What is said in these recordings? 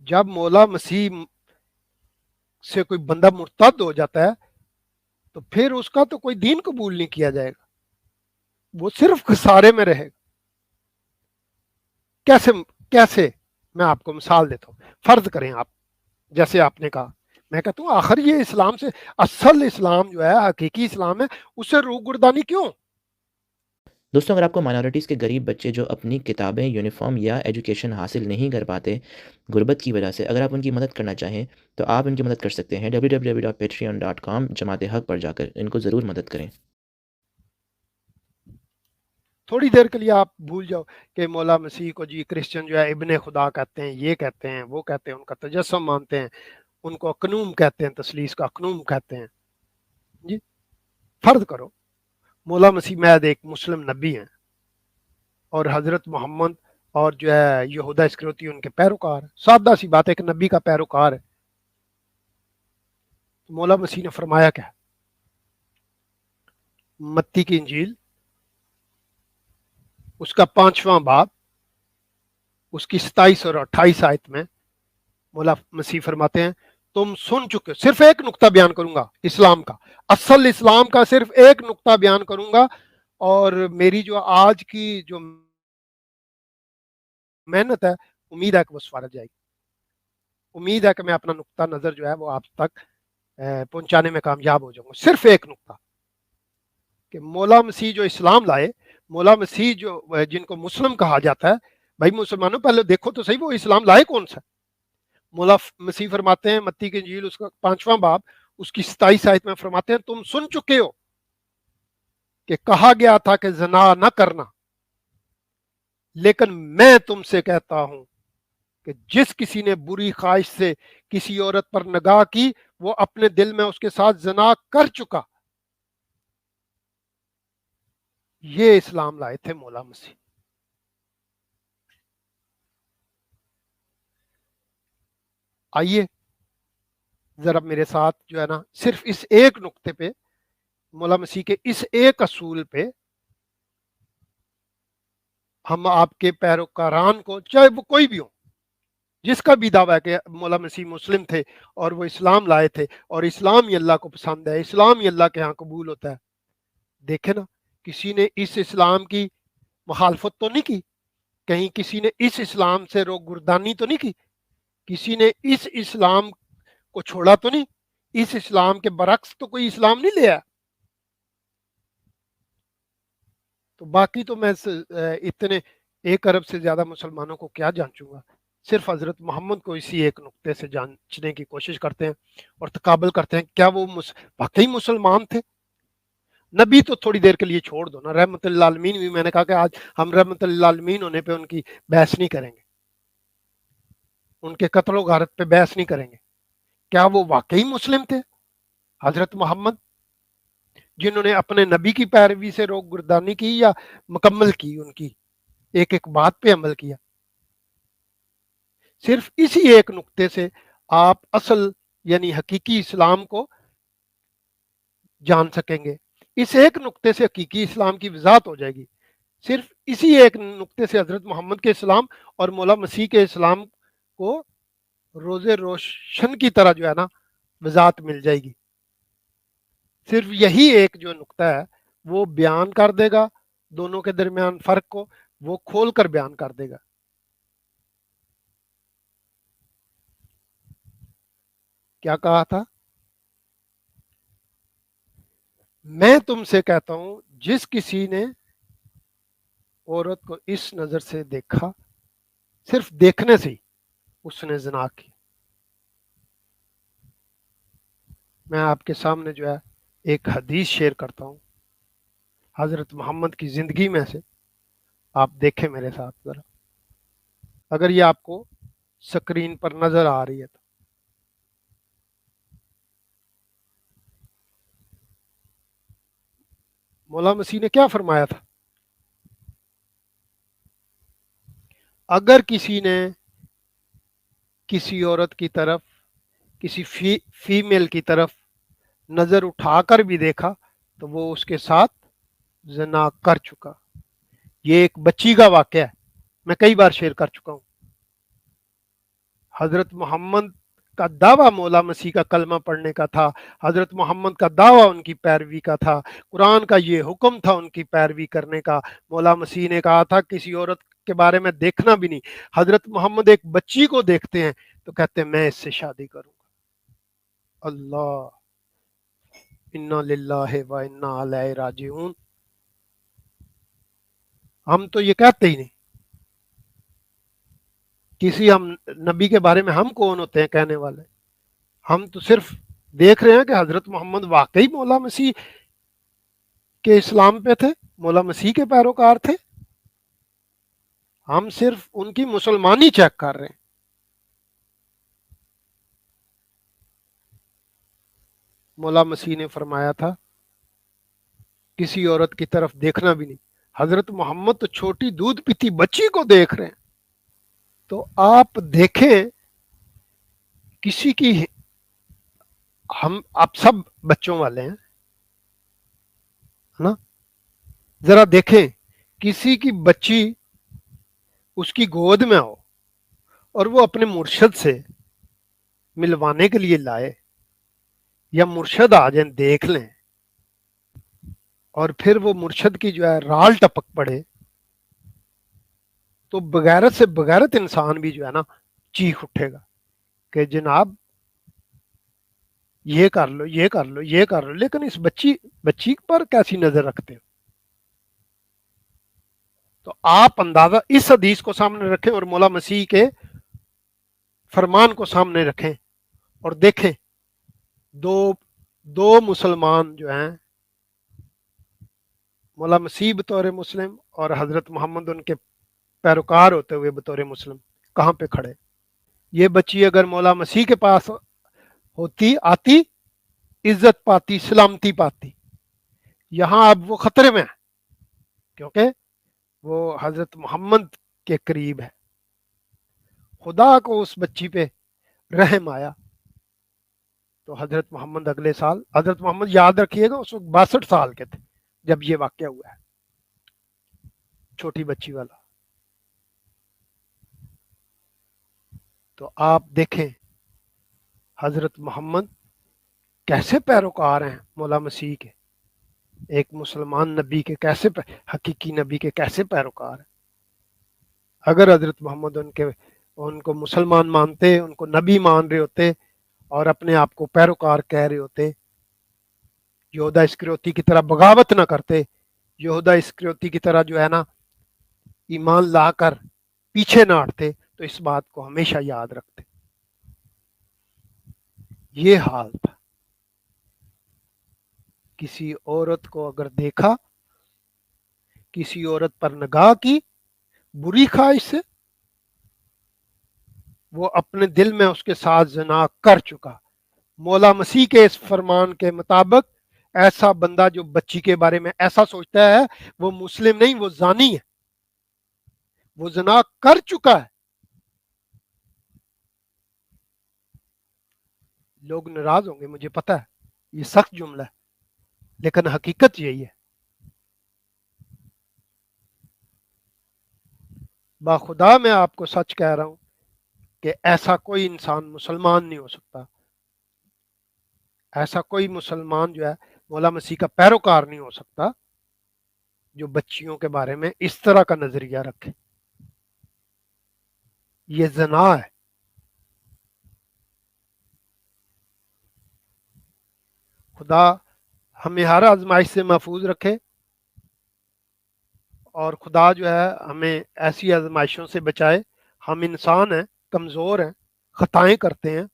जब मौला मसीह से कोई बंदा मुर्तद हो जाता है तो फिर उसका तो कोई दीन कबूल नहीं किया जाएगा, वो सिर्फ खसारे में रहेगा। कैसे कैसे मैं आपको मिसाल देता हूँ। फर्ज करें आप, जैसे आपने कहा, मैं कहता हूँ आखिर ये इस्लाम से, असल इस्लाम जो है, हकीकी इस्लाम है, उससे रूगुर्दानी क्यों? दोस्तों, अगर आपको माइनॉरिटीज़ के गरीब बच्चे जो अपनी किताबें, यूनिफ़ॉर्म या एजुकेशन हासिल नहीं कर पाते गुर्बत की वजह से, अगर आप उनकी मदद करना चाहें तो आप इनकी मदद कर सकते हैं www.patreon.com जमात हक़ पर जाकर। इनको ज़रूर मदद करें। थोड़ी देर के लिए आप भूल जाओ कि मौला मसीह को जी क्रिश्चियन जो है इब्ने खुदा कहते हैं, ये कहते हैं, वो कहते हैं, उनका तजस्सुम मानते हैं, उनको अकनूम कहते हैं, तसलीस का अकनूम कहते हैं। जी, फर्ज करो मौला मसीह महज एक मुस्लिम नबी हैं और हजरत मोहम्मद और जो है यहूदा इस्करियोती उनके पैरोकार। सादा सी बात है, एक नबी का पैरोकार है। तो मौला मसीह ने फरमाया क्या? मत्ती की इंजील उसका 5वां बाब उसकी 27 और 28 आयत में मौला मसीह फरमाते हैं, तुम सुन चुके हो। सिर्फ एक नुक्ता बयान करूंगा इस्लाम का, असल इस्लाम का सिर्फ एक नुक्ता बयान करूंगा, और मेरी जो आज की जो मेहनत है, उम्मीद है कि वो सफल जाएगी। उम्मीद है कि मैं अपना नुक्ता नजर जो है वो आप तक पहुंचाने में कामयाब हो जाऊंगा। सिर्फ एक नुक्ता कि मौला मसीह जो इस्लाम लाए, मौला मसीह जो जिनको मुस्लिम कहा जाता है, भाई मुसलमानों पहले देखो तो सही वो इस्लाम लाए कौन सा। मौला मसीह फरमाते हैं, मत्ती की इंजील उसका 5वां बाब उसकी 27 आयत में फरमाते हैं, तुम सुन चुके हो कि कहा गया था कि जना न करना, लेकिन मैं तुमसे कहता हूं कि जिस किसी ने बुरी ख्वाहिश से किसी औरत पर निगाह की, वो अपने दिल में उसके साथ जना कर चुका। ये इस्लाम लाए थे मौला मसीह। आइए जरा मेरे साथ जो है ना, सिर्फ इस एक नुक्ते पे, मौला मसीह के इस एक असूल पे हम आपके पैरोकारान को, चाहे वो कोई भी हो, जिसका भी दावा है कि मौला मसीह मुस्लिम थे और वो इस्लाम लाए थे और इस्लाम ही अल्लाह को पसंद है, इस्लाम ही अल्लाह के यहाँ कबूल होता है, देखे ना, किसी ने इस इस्लाम की मुखालफत तो नहीं की, कहीं किसी ने इस इस्लाम से रोगुर्दानी तो नहीं की, किसी ने इस इस्लाम को छोड़ा तो नहीं, इस इस्लाम के बरक्स तो कोई इस्लाम नहीं लिया। तो बाकी तो मैं इतने 1 अरब से ज्यादा मुसलमानों को क्या जांचूंगा। सिर्फ हजरत मोहम्मद को इसी एक नुक्ते से जांचने की कोशिश करते हैं और तकाबल करते हैं, क्या वो वाकई मुसलमान थे। नबी तो थोड़ी देर के लिए छोड़ दो ना, रहमतुल्लिल आलमीन भी, मैंने कहा कि आज हम रहमतुल्लिल आलमीन होने पे उनकी बहस नहीं करेंगे, उनके कत्ल गारत पे बहस नहीं करेंगे। क्या वो वाकई मुस्लिम थे हजरत मोहम्मद, जिन्होंने अपने नबी की पैरवी से रोगुर्दानी की, या मुकम्मल की, उनकी एक एक बात पे अमल किया। सिर्फ इसी एक नुक्ते से आप असल यानी हकीकी इस्लाम को जान सकेंगे। इस एक नुक्ते से हकीकी इस्लाम की वजाहत हो जाएगी। सिर्फ इसी एक नुक्ते से हजरत मोहम्मद के इस्लाम और मौला मसीह के इस्लाम को रोजे रोशन की तरह जो है ना वजाहत मिल जाएगी। सिर्फ यही एक जो नुक्ता है वो बयान कर देगा दोनों के दरमियान फर्क को, वो खोल कर बयान कर देगा। क्या कहा था? मैं तुमसे कहता हूं जिस किसी ने औरत को इस नजर से देखा, सिर्फ देखने से ही उसने जिना की। मैं आपके सामने जो है एक हदीस शेयर करता हूं हजरत मोहम्मद की जिंदगी में से, आप देखें मेरे साथ जरा, अगर ये आपको स्क्रीन पर नजर आ रही है तो। मौला मसीह ने क्या फरमाया था? अगर किसी ने किसी औरत की तरफ, किसी फीमेल की तरफ नजर उठाकर भी देखा तो वो उसके साथ जना कर चुका। ये एक बच्ची का वाक्य है, मैं कई बार शेयर कर चुका हूं। حضرت محمد کا دعویٰ مولا مسیح کا کلمہ پڑھنے کا تھا، حضرت محمد کا دعویٰ ان کی پیروی کا تھا، قرآن کا یہ حکم تھا ان کی پیروی کرنے کا۔ مولا مسیح نے کہا تھا کسی عورت کے بارے میں دیکھنا بھی نہیں۔ حضرت محمد ایک بچی کو دیکھتے ہیں تو کہتے ہیں میں اس سے شادی کروں گا۔ اللہ، انا للہ و انا الیہ راجعون۔ ہم تو یہ کہتے ہی نہیں، کسی ہم نبی کے بارے میں ہم کون ہوتے ہیں کہنے والے؟ ہم تو صرف دیکھ رہے ہیں کہ حضرت محمد واقعی مولا مسیح کے اسلام پہ تھے، مولا مسیح کے پیروکار تھے، ہم صرف ان کی مسلمانی چیک کر رہے ہیں۔ مولا مسیح نے فرمایا تھا کسی عورت کی طرف دیکھنا بھی نہیں۔ حضرت محمد تو چھوٹی دودھ پیتی بچی کو دیکھ رہے ہیں۔ تو آپ دیکھیں کسی کی، ہم آپ سب بچوں والے ہیں نا، ذرا دیکھیں کسی کی بچی اس کی گود میں ہو اور وہ اپنے مرشد سے ملوانے کے لیے لائے، یا مرشد آ جائیں دیکھ لیں، اور پھر وہ مرشد کی جو ہے رال ٹپک پڑے، تو بغیرت سے بغیرت انسان بھی جو ہے نا چیخ اٹھے گا کہ جناب یہ کر لو، یہ کر لو، یہ کر لو، لیکن اس بچی پر کیسی نظر رکھتے ہو؟ تو آپ اندازہ اس حدیث کو سامنے رکھیں اور مولا مسیح کے فرمان کو سامنے رکھیں اور دیکھیں دو مسلمان جو ہیں، مولا مسیح بطور مسلم اور حضرت محمد ان کے پیروکار ہوتے ہوئے بطور مسلم، کہاں پہ کھڑے؟ یہ بچی اگر مولا مسیح کے پاس ہوتی، آتی، عزت پاتی، سلامتی پاتی۔ یہاں اب وہ خطرے میں ہے کیونکہ وہ حضرت محمد کے قریب ہے۔ خدا کو اس بچی پہ رحم آیا تو حضرت محمد اگلے سال، حضرت محمد یاد رکھیے گا اس وقت 62 سال کے تھے جب یہ واقعہ ہوا ہے، چھوٹی بچی والا۔ تو آپ دیکھیں حضرت محمد کیسے پیروکار ہیں مولا مسیح کے، ایک مسلمان نبی کے کیسے حقیقی نبی کے کیسے پیروکار ہیں۔ اگر حضرت محمد ان کو مسلمان مانتے، ان کو نبی مان رہے ہوتے اور اپنے آپ کو پیروکار کہہ رہے ہوتے، یہودا اسکریوتی کی طرح بغاوت نہ کرتے، یہودا اسکریوتی کی طرح جو ہے نا ایمان لا کر پیچھے نہ ہٹتے، تو اس بات کو ہمیشہ یاد رکھتے۔ یہ حال تھا۔ کسی عورت کو اگر دیکھا، کسی عورت پر نگاہ کی بری خواہش سے، وہ اپنے دل میں اس کے ساتھ زنا کر چکا۔ مولا مسیح کے اس فرمان کے مطابق ایسا بندہ جو بچی کے بارے میں ایسا سوچتا ہے وہ مسلم نہیں، وہ زانی ہے، وہ زنا کر چکا ہے۔ لوگ ناراض ہوں گے، مجھے پتہ ہے یہ سخت جملہ ہے، لیکن حقیقت یہی ہے۔ باخدا میں آپ کو سچ کہہ رہا ہوں کہ ایسا کوئی انسان مسلمان نہیں ہو سکتا، ایسا کوئی مسلمان جو ہے مولا مسیح کا پیروکار نہیں ہو سکتا جو بچیوں کے بارے میں اس طرح کا نظریہ رکھے۔ یہ زنا ہے۔ خدا ہمیں ہر آزمائش سے محفوظ رکھے، اور خدا جو ہے ہمیں ایسی آزمائشوں سے بچائے۔ ہم انسان ہیں، کمزور ہیں، خطائیں کرتے ہیں،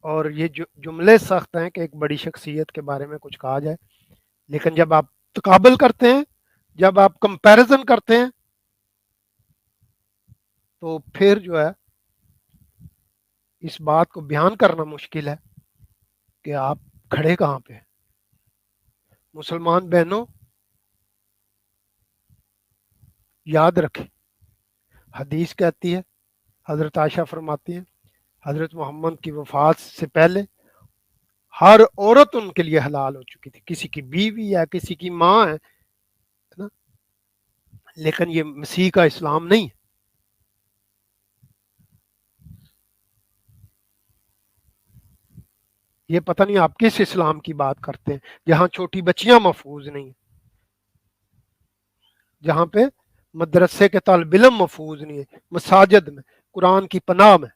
اور یہ جملے سخت ہیں کہ ایک بڑی شخصیت کے بارے میں کچھ کہا جائے، لیکن جب آپ تقابل کرتے ہیں، جب آپ کمپیریزن کرتے ہیں، تو پھر جو ہے اس بات کو بیان کرنا مشکل ہے کہ آپ کھڑے کہاں پہ ہیں۔ مسلمان بہنوں یاد رکھیں، حدیث کہتی ہے، حضرت عائشہ فرماتی ہیں، حضرت محمد کی وفات سے پہلے ہر عورت ان کے لیے حلال ہو چکی تھی، کسی کی بیوی یا کسی کی ماں ہے نا، لیکن یہ مسیح کا اسلام نہیں ہے۔ یہ پتہ نہیں آپ کس اسلام کی بات کرتے ہیں جہاں چھوٹی بچیاں محفوظ نہیں ہیں، جہاں پہ مدرسے کے طالب علم محفوظ نہیں ہے، مساجد میں، قرآن کی پناہ میں.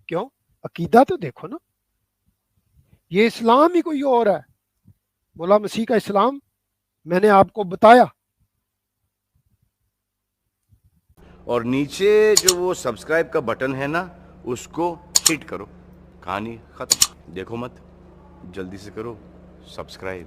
کیوں؟ عقیدہ تو دیکھو نا. یہ اسلام ہی کوئی اور ہے. مولا مسیح کا اسلام میں نے آپ کو بتایا. اور نیچے جو وہ سبسکرائب کا بٹن ہے نا اس کو ہٹ کرو. کہانی ختم. دیکھو مت، جلدی سے کرو سبسکرائب.